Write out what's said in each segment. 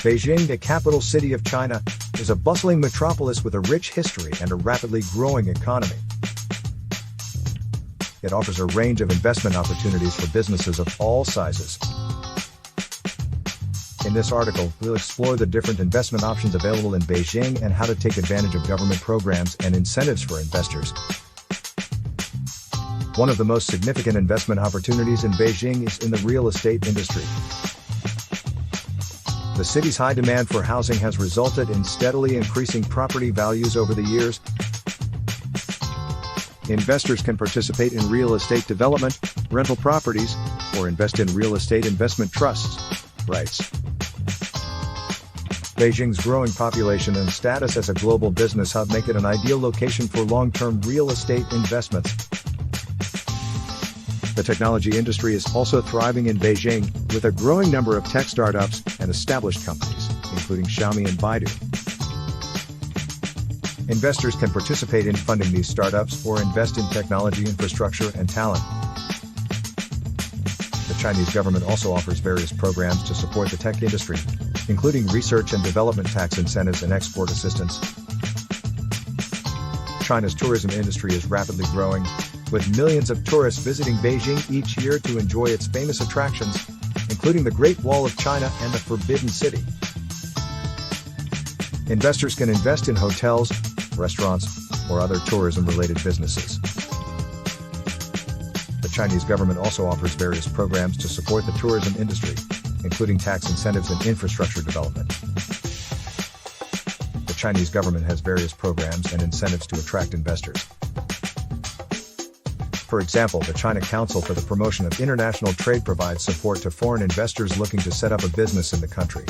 Beijing, the capital city of China, is a bustling metropolis with a rich history and a rapidly growing economy. It offers a range of investment opportunities for businesses of all sizes. In this article, we'll explore the different investment options available in Beijing and how to take advantage of government programs and incentives for investors. One of the most significant investment opportunities in Beijing is in the real estate industry. The city's high demand for housing has resulted in steadily increasing property values over the years. Investors can participate in real estate development, rental properties, or invest in real estate investment trusts, REITs. Beijing's growing population and status as a global business hub make it an ideal location for long-term real estate investments. The technology industry is also thriving in Beijing, with a growing number of tech startups and established companies, including Xiaomi and Baidu. Investors can participate in funding these startups or invest in technology infrastructure and talent. The Chinese government also offers various programs to support the tech industry, including research and development tax incentives and export assistance. China's tourism industry is rapidly growing, with millions of tourists visiting Beijing each year to enjoy its famous attractions, including the Great Wall of China and the Forbidden City. Investors can invest in hotels, restaurants, or other tourism-related businesses. The Chinese government also offers various programs to support the tourism industry, including tax incentives and infrastructure development. The Chinese government has various programs and incentives to attract investors. For example, the China Council for the Promotion of International Trade provides support to foreign investors looking to set up a business in the country.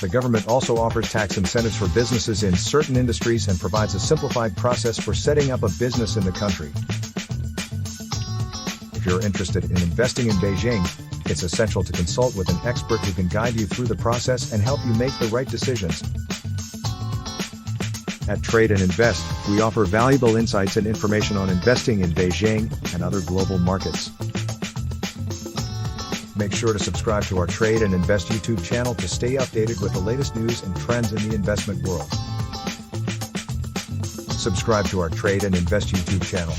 The government also offers tax incentives for businesses in certain industries and provides a simplified process for setting up a business in the country. If you're interested in investing in Beijing, it's essential to consult with an expert who can guide you through the process and help you make the right decisions. At Trade and Invest, we offer valuable insights and information on investing in Beijing and other global markets. Make sure to subscribe to our Trade and Invest YouTube channel to stay updated with the latest news and trends in the investment world. Subscribe to our Trade and Invest YouTube channel.